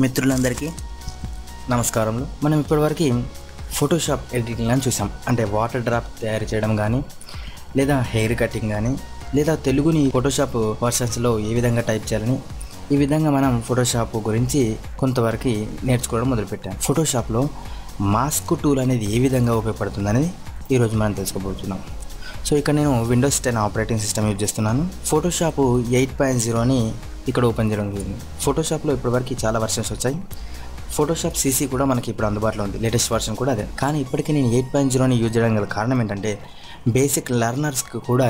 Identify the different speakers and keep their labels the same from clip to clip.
Speaker 1: మిత్రులందరికీ నమస్కారములు. మనం ఇప్పటివరకు ఫోటోషాప్ ఎడిటింగ్ అని చూసాం. అంటే వాటర్ డ్రాప్ తయారు చేయడం కానీ, లేదా హెయిర్ కటింగ్ కానీ, లేదా తెలుగుని ఫోటోషాప్ వర్షన్స్లో ఏ విధంగా టైప్ చేయాలని, ఈ విధంగా మనం ఫోటోషాప్ గురించి కొంతవరకు నేర్చుకోవడం మొదలుపెట్టాం. ఫోటోషాప్లో మాస్క్ టూల్ అనేది ఏ విధంగా ఉపయోగపడుతుంది అనేది ఈరోజు మనం తెలుసుకోబోతున్నాం. సో ఇక్కడ నేను విండోస్ 10 ఆపరేటింగ్ సిస్టమ్ యూజ్ చేస్తున్నాను. ఫోటోషాప్ 8.0ని ఇక్కడ ఓపెన్ చేయడం జరిగింది. ఫోటోషాప్లో ఇప్పటివరకు చాలా వర్షన్స్ వచ్చాయి. ఫోటోషాప్ CC కూడా మనకి ఇప్పుడు అందుబాటులో ఉంది. లేటెస్ట్ వర్షన్ కూడా అదే. కానీ ఇప్పటికీ నేను 8.0ని యూజ్ చేయడం గల కారణం ఏంటంటే, బేసిక్ లెర్నర్స్కి కూడా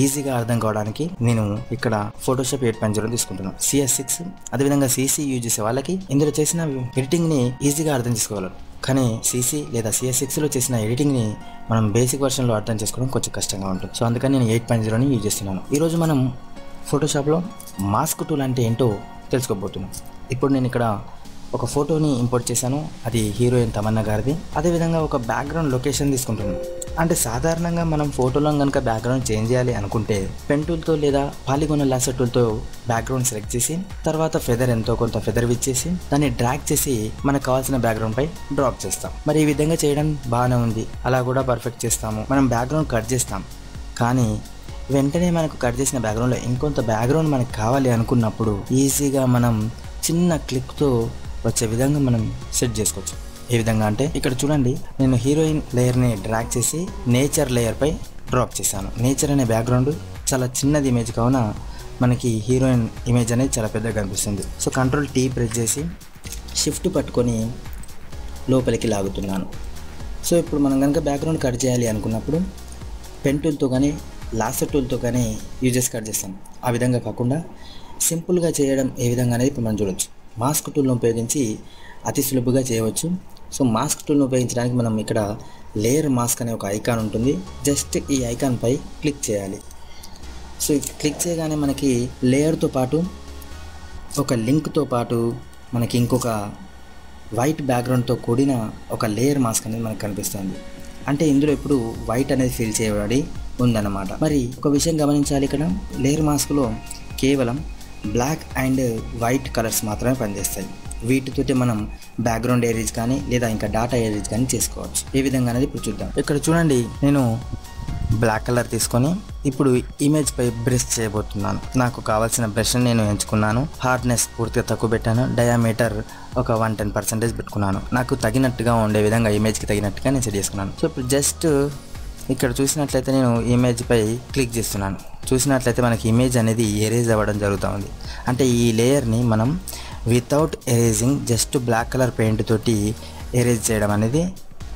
Speaker 1: ఈజీగా అర్థం కావడానికి నేను ఇక్కడ ఫోటోషాప్ 8.0 తీసుకుంటున్నాను. CS6 అదేవిధంగా CC యూజ్ చేసే వాళ్ళకి ఇందులో చేసిన ఎడిటింగ్ని ఈజీగా అర్థం చేసుకోగలరు. కానీ CC లేదా CS6లో చేసిన ఎడిటింగ్ని మనం బేసిక్ వర్షన్లో అర్థం చేసుకోవడం కొంచెం కష్టంగా ఉంటుంది. సో అందుకని నేను 8.0ని యూజ్ చేస్తున్నాను. ఈరోజు మనం ఫోటోషాప్లో మాస్క్ టూల్ అంటే ఏంటో తెలుసుకోబోతున్నాం. ఇప్పుడు నేను ఇక్కడ ఒక ఫోటోని ఇంపోర్ట్ చేశాను. అది హీరోయిన్ తమన్నా గారిది. అదేవిధంగా ఒక బ్యాక్గ్రౌండ్ లొకేషన్ తీసుకుంటున్నాను. అంటే సాధారణంగా మనం ఫోటోలో కనుక బ్యాక్గ్రౌండ్ చేంజ్ చేయాలి అనుకుంటే పెన్ టూల్తో లేదా పాలిగోనల్ లాసర్ టూల్తో బ్యాక్గ్రౌండ్ సెలెక్ట్ చేసి, తర్వాత ఫెదర్ ఎంతో కొంత ఫెదర్ ఇచ్చేసి దాన్ని డ్రాగ్ చేసి మనకు కావాల్సిన బ్యాక్గ్రౌండ్ పై డ్రాప్ చేస్తాం. మరి ఈ విధంగా చేయడం బాగానే ఉంది. అలా కూడా పర్ఫెక్ట్ చేస్తాము. మనం బ్యాక్గ్రౌండ్ కట్ చేస్తాం. కానీ వెంటనే మనకు కట్ చేసిన బ్యాక్గ్రౌండ్లో ఇంకొంత బ్యాక్గ్రౌండ్ మనకు కావాలి అనుకున్నప్పుడు ఈజీగా మనం చిన్న క్లిక్తో వచ్చే విధంగా మనం సెట్ చేసుకోవచ్చు. ఏ విధంగా అంటే ఇక్కడ చూడండి, నేను హీరోయిన్ లేయర్ని డ్రాగ్ చేసి నేచర్ లేయర్పై డ్రాప్ చేశాను. నేచర్ అనే బ్యాక్గ్రౌండ్ చాలా చిన్నది ఇమేజ్ కావున మనకి హీరోయిన్ ఇమేజ్ అనేది చాలా పెద్దగా కనిపిస్తుంది. సో Ctrl+T ప్రెస్ చేసి షిఫ్ట్ పట్టుకొని లోపలికి లాగుతున్నాను. సో ఇప్పుడు మనం కనుక బ్యాక్గ్రౌండ్ కట్ చేయాలి అనుకున్నప్పుడు పెన్ టూల్తో కానీ లాసర్ టూల్తో కానీ యూజెస్ కట్ చేస్తాం. ఆ విధంగా కాకుండా సింపుల్గా చేయడం ఏ విధంగా అనేది ఇప్పుడు మనం చూడొచ్చు. మాస్క్ టూల్ను ఉపయోగించి అతి సులభంగా చేయవచ్చు. సో మాస్క్ టూల్ను ఉపయోగించడానికి మనం ఇక్కడ లేయర్ మాస్క్ అనే ఒక ఐకాన్ ఉంటుంది. జస్ట్ ఈ ఐకాన్ పై క్లిక్ చేయాలి. సో క్లిక్ చేయగానే మనకి లేయర్తో పాటు ఒక లింక్తో పాటు మనకి ఇంకొక వైట్ బ్యాక్గ్రౌండ్తో కూడిన ఒక లేయర్ మాస్క్ అనేది మనకు కనిపిస్తుంది. అంటే ఇందులో ఇప్పుడు వైట్ అనేది ఫిల్ చేయబడి ఉందన్నమాట. మరి ఒక విషయం గమనించాలి, ఇక్కడ లేయర్ మాస్క్లో కేవలం బ్లాక్ అండ్ వైట్ కలర్స్ మాత్రమే పనిచేస్తాయి. వీటితోటి మనం బ్యాక్గ్రౌండ్ ఏరేజ్ కానీ లేదా ఇంకా డాటా ఏరేజ్ కానీ చేసుకోవచ్చు. ఏ విధంగా అనేది ఇప్పుడు చూద్దాం. ఇక్కడ చూడండి, నేను బ్లాక్ కలర్ తీసుకొని ఇప్పుడు ఇమేజ్ పై బ్రష్ చేయబోతున్నాను. నాకు కావాల్సిన బ్రష్ని నేను ఎంచుకున్నాను. హార్డ్నెస్ పూర్తిగా తక్కువ పెట్టాను. డయామీటర్ ఒక 110% పెట్టుకున్నాను. నాకు తగినట్టుగా ఉండే విధంగా ఇమేజ్కి తగినట్టుగా నేను సెట్ చేసుకున్నాను. సో ఇప్పుడు జస్ట్ ఇక్కడ చూసినట్లయితే నేను ఇమేజ్ పై క్లిక్ చేస్తున్నాను. చూసినట్లయితే మనకి ఇమేజ్ అనేది ఎరేజ్ అవ్వడం జరుగుతూ ఉంది. అంటే ఈ లేయర్ని మనం without erasing just black colour paint తోటి ఎరేజ్ చేయడం అనేది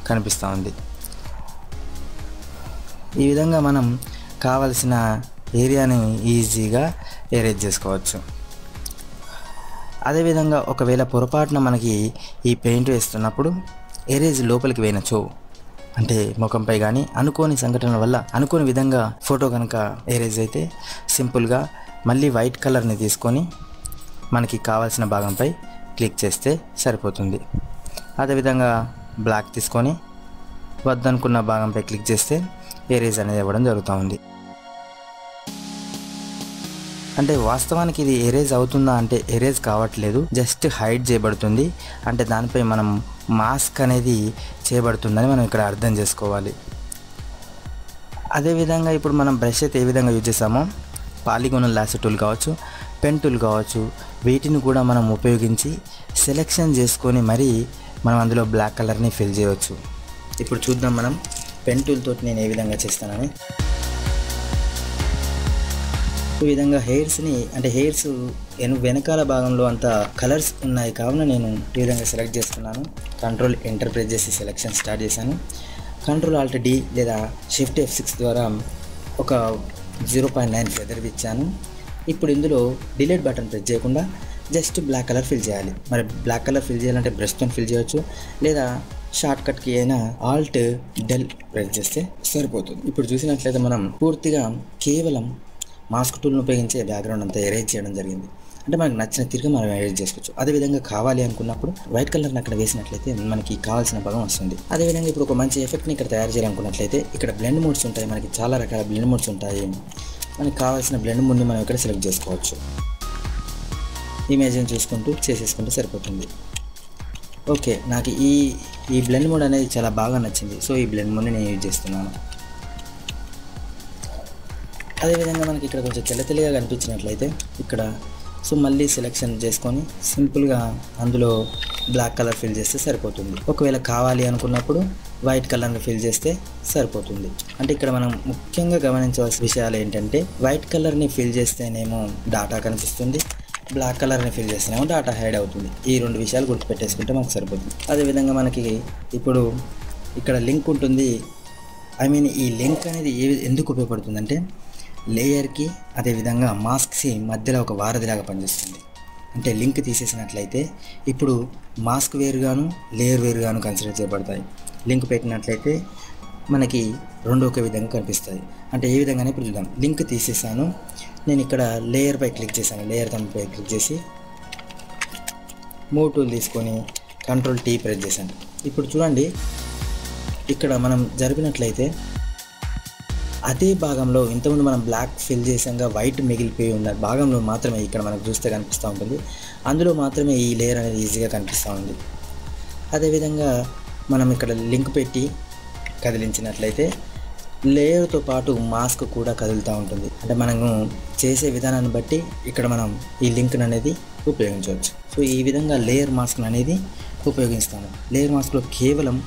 Speaker 1: కనిపిస్తూ ఉంది. ఈ విధంగా మనం కావలసిన ఏరియాని ఈజీగా ఎరేజ్ చేసుకోవచ్చు. అదేవిధంగా ఒకవేళ పొరపాటున మనకి ఈ పెయింట్ వేస్తున్నప్పుడు ఎరేజ్ లోపలికి పోయినచో, అంటే ముఖంపై కానీ అనుకోని సంఘటనల వల్ల అనుకోని విధంగా ఫోటో కనుక ఎరేజ్ అయితే సింపుల్గా మళ్ళీ వైట్ కలర్ని తీసుకొని మనకి కావాల్సిన భాగంపై క్లిక్ చేస్తే సరిపోతుంది. అదేవిధంగా బ్లాక్ తీసుకొని వద్దనుకున్న భాగంపై క్లిక్ చేస్తే ఎరేజ్ అనేది ఇవ్వడం జరుగుతూ ఉంది. అంటే వాస్తవానికి ఇది ఎరేజ్ అవుతుందా అంటే ఎరేజ్ కావట్లేదు, జస్ట్ హైడ్ చేయబడుతుంది. అంటే దానిపై మనం మాస్క్ అనేది చేయబడుతుందని మనం ఇక్కడ అర్థం చేసుకోవాలి. అదేవిధంగా ఇప్పుడు మనం బ్రష్ అయితే ఏ విధంగా యూజ్ చేసామో పాలిగోనల్ లాసర్ టూల్ కావచ్చు, పెన్ టూల్ కావచ్చు, వీటిని కూడా మనం ఉపయోగించి సెలెక్షన్ చేసుకొని మరీ మనం అందులో బ్లాక్ కలర్ని ఫిల్ చేయవచ్చు. ఇప్పుడు చూద్దాం మనం పెన్ టూల్ తోటి నేను ఏ విధంగా చేస్తానని. ఈ విధంగా హెయిర్స్ని, అంటే హెయిర్స్ వెనకాల భాగంలో అంత కలర్స్ ఉన్నాయి కావున నేను ఈ విధంగా సెలెక్ట్ చేసుకున్నాను. Ctrl+Enter ప్రెస్ చేసి సెలెక్షన్ స్టార్ట్ చేశాను. Ctrl+Alt+D లేదా Shift F6 ద్వారా ఒక 0.9 ఫెదర్ ఇచ్చాను. ఇప్పుడు ఇందులో డిలీట్ బటన్ ప్రెస్ చేయకుండా జస్ట్ బ్లాక్ కలర్ ఫిల్ చేయాలి. మరి బ్లాక్ కలర్ ఫిల్ చేయాలంటే బ్రష్తో ఫిల్ చేయవచ్చు, లేదా షార్ట్ కట్కి అయినా Alt+Del ప్రెస్ చేస్తే సరిపోతుంది. ఇప్పుడు చూసినట్లయితే మనం పూర్తిగా కేవలం మాస్క్ టూల్ను ఉపయోగించే బ్యాక్గ్రౌండ్ అంతా ఎరేజ్ చేయడం జరిగింది. అంటే మనకు నచ్చిన తిరిగి మనం ఎరేజ్ చేసుకోవచ్చు. అదేవిధంగా కావాలి అనుకున్నప్పుడు వైట్ కలర్ని అక్కడ వేసినట్లయితే మనకి కావాల్సిన భాగం వస్తుంది. అదేవిధంగా ఇప్పుడు ఒక మంచి ఎఫెక్ట్ని ఇక్కడ తయారు చేయాలనుకున్నట్లయితే ఇక్కడ బ్లెండ్ మోడ్స్ ఉంటాయి. మనకి చాలా రకాల బ్లెండ్ మోడ్స్ ఉంటాయి. మనకి కావాల్సిన బ్లెండ్ మోడ్ని మనం ఇక్కడ సెలెక్ట్ చేసుకోవచ్చు. ఇమేజ్ని చూసుకుంటూ చేసేసుకుంటే సరిపోతుంది. ఓకే, నాకు ఈ బ్లెండ్ మోడ్ అనేది చాలా బాగా నచ్చింది. సో ఈ బ్లెండ్ మోడ్ని నేను యూజ్ చేస్తున్నాను. అదేవిధంగా మనకి ఇక్కడ కొంచెం తెల్లగా కనిపించినట్లయితే ఇక్కడ సో మళ్ళీ సెలెక్షన్ చేసుకొని సింపుల్గా అందులో బ్లాక్ కలర్ ఫిల్ చేస్తే సరిపోతుంది. ఒకవేళ కావాలి అనుకున్నప్పుడు వైట్ కలర్ని ఫిల్ చేస్తే సరిపోతుంది. అంటే ఇక్కడ మనం ముఖ్యంగా గమనించవలసిన విషయాలు ఏంటంటే వైట్ కలర్ని ఫిల్ చేస్తేనేమో డాటా కనిపిస్తుంది, బ్లాక్ కలర్ని ఫిల్ చేస్తేనేమో డాటా హైడ్ అవుతుంది. ఈ 2 విషయాలు గుర్తుపెట్టేసుకుంటే మనకు సరిపోతుంది. అదేవిధంగా మనకి ఇప్పుడు ఇక్కడ లింక్ ఉంటుంది. ఈ లింక్ అనేది ఎందుకు ఉపయోగపడుతుందంటే లేయర్కి అదేవిధంగా మాస్క్కి మధ్యలో ఒక వారధిలాగా పనిచేస్తుంది. అంటే లింక్ తీసేసినట్లయితే ఇప్పుడు మాస్క్ వేరుగాను లేయర్ వేరుగాను కన్సిడర్ చేయబడతాయి. లింక్ పెట్టినట్లయితే మనకి 2 ఒకే విధంగా కనిపిస్తాయి. అంటే ఏ విధంగానే ఇప్పుడు చూద్దాం. లింక్ తీసేసాను, నేను ఇక్కడ లేయర్ పై క్లిక్ చేశాను. లేయర్ పై క్లిక్ చేసి మూవ్ టూల్ తీసుకొని Ctrl+T ప్రెస్ చేశాను. ఇప్పుడు చూడండి, ఇక్కడ మనం జరిపినట్లయితే అదే భాగంలో ఇంతకుముందు మనం బ్లాక్ ఫిల్ చేసాక వైట్ మిగిలిపోయి ఉన్న భాగంలో మాత్రమే ఇక్కడ మనకు చూస్తే కనిపిస్తూ ఉంటుంది. అందులో మాత్రమే ఈ లేయర్ అనేది ఈజీగా కనిపిస్తూ ఉంది. అదేవిధంగా మనం ఇక్కడ లింక్ పెట్టి కదిలించినట్లయితే లేయర్తో పాటు మాస్క్ కూడా కదులుతూ ఉంటుంది. అంటే మనము చేసే విధానాన్ని బట్టి ఇక్కడ మనం ఈ లింక్ అనేది ఉపయోగించవచ్చు. సో ఈ విధంగా లేయర్ మాస్క్ అనేది ఉపయోగిస్తాము. లేయర్ మాస్క్లో కేవలం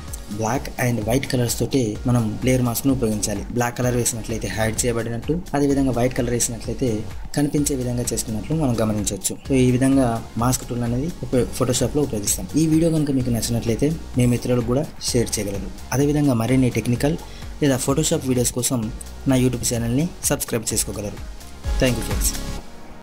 Speaker 1: బ్లాక్ అండ్ వైట్ కలర్స్ తోటి మనం లేయర్ మాస్క్ను ఉపయోగించాలి. బ్లాక్ కలర్ వేసినట్లయితే హైడ్ చేయబడినట్టు, అదేవిధంగా వైట్ కలర్ వేసినట్లయితే కనిపించే విధంగా చేసుకున్నట్లు మనం గమనించవచ్చు. సో ఈ విధంగా మాస్క్ టూల్ అనేది ఫోటోషాప్లో ఉపయోగిస్తాం. ఈ వీడియో కనుక మీకు నచ్చినట్లయితే మీ మిత్రులకు కూడా షేర్ చేయగలరు. అదేవిధంగా మరిన్ని టెక్నికల్ లేదా ఫోటోషాప్ వీడియోస్ కోసం నా యూట్యూబ్ ఛానల్ని సబ్స్క్రైబ్ చేసుకోగలరు. Thank you friends.